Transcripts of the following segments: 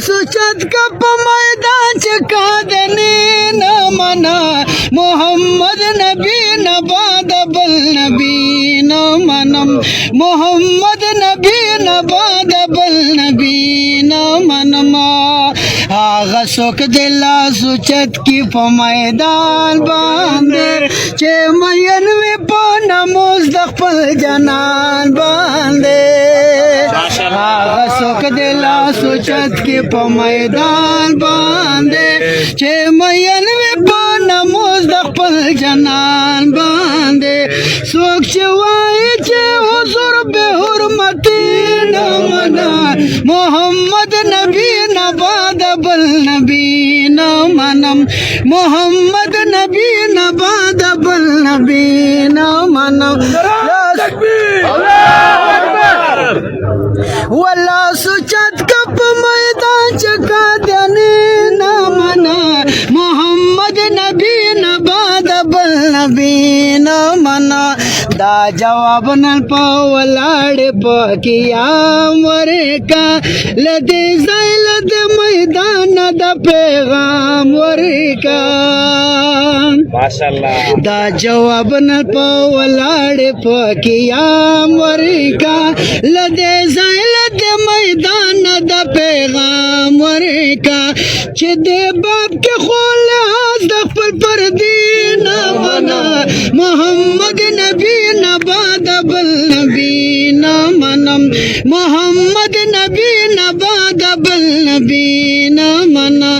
सोचत कप मैदान चका देने न मना मोहम्मद नबी नबाद बल नबी न मनम मोहम्मद नबी नबाद बल नबी न मनमा आगा सोक दिला सोचत की प मैदान बांधे चे मयन में पाना मुस्तकबल जनान बांधे आगा सोक दिला सोचत की प मैदान बांधे चे मयन में पाना मुस्तकबल जनान बांधे सोक चवाई चे हुजूर बेहुरमती न मना मोहम्मद नबी नबाद बल नबी न मनम मोहम्मद नबी नबाद बल नबी न मनम वल्ला सुचत कप मैदान चका देने न मना मोहम्मद नबी नबाद बल नबी न मना दा जवाब न पावलाड़े पकिया मरे का लदे लद मैदान द पैगाम वरे का माशाल्लाह दा जवाब न पावलाड़े पकिया मरे का लदे लद मैदान द पैगाम वरे का दे बाप के खोल दफल पर दीन मना मोहम्मद नबी नबाद बल नबी न मनम मोहम्मद नबी नबाद बल नबी न मना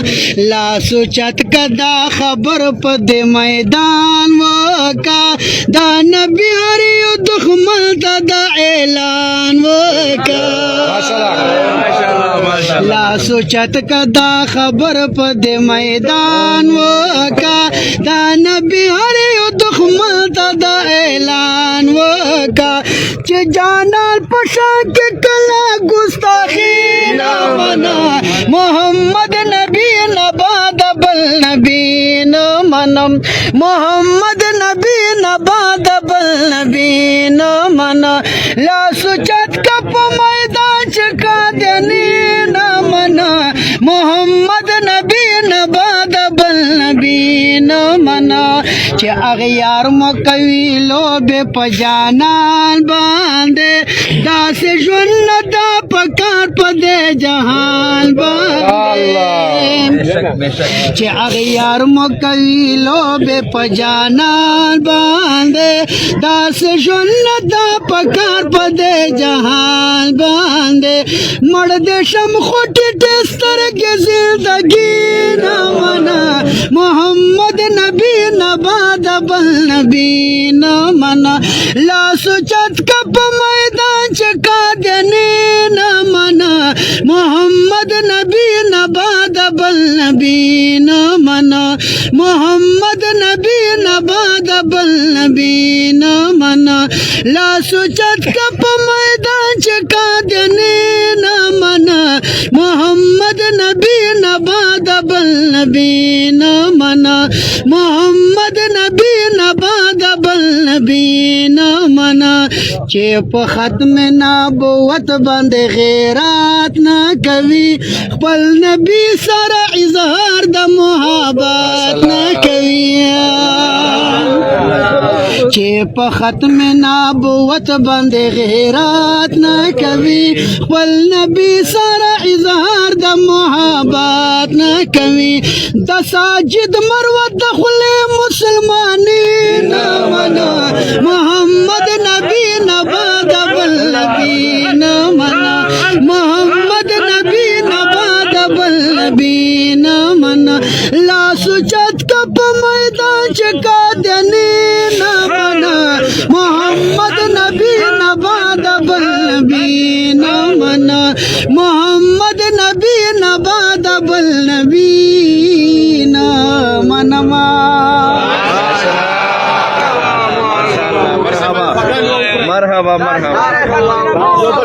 ला सोचत कदा खबर पद मैदान वका दा नबी हरियो दुखमल दा ऐलान वका ला सोचत कदा खबर पद मैदान वका दा नबी हरियो दुखमल दा ऐलान वका चे जानाल पशा के कला गुस्ताखी न मना मोहम्मद नबी नबाद बल नबी न मनम मोहम्मद नबी नबाद बल नबी न मना ला सोचत कप मैदान चका देने न मना मोहम्मद नबी नबाद बल नबी न मना चे अगयार मकवी लो बे पजानान बांधे दास जुन्न दा पकार पदे जहान बांधे चे अगयार मकवी लो बे पजानान बांधे दास जुन्न दा पकार पदे जहान बांधे मर्द शम खोटी टेस्टर के जिंदगी न मना मोहम्मद नबी नबाद बल नबी न मना ला सोचत कप मैदान चका देने न मना मोहम्मद नबी नबाद बल नबी न मना मोहम्मद नबी नबाद बल नबी न मना ला सोचत कप मैदान चका देने न मना मोहम्मद नबी नबाद बल नबी न मना मोहम्मद नबी नबाद बल नबी न मना चेप खत्म नबुवत बंद गैरत न कवि पल नबी सारा इजहार द मोहब्बत न कवि चेप खत्म नबुवत बंद गैरत न कवि पल नबी सारा इजहार द मोहब्बत न कवि दसाजिद मरवत दखले मुसलमानी न मना मोहम्मद नबी नबाद बल नबी न मना मोहम्मद नबी नबाद बल नबी न मना ला सोचत कप मैदान चका देने न मना मोहम्मद नबी नबाद बल नबी न मना मोहम्मद नबी नबाद बल नबी न मनमा मरहबा मरहबा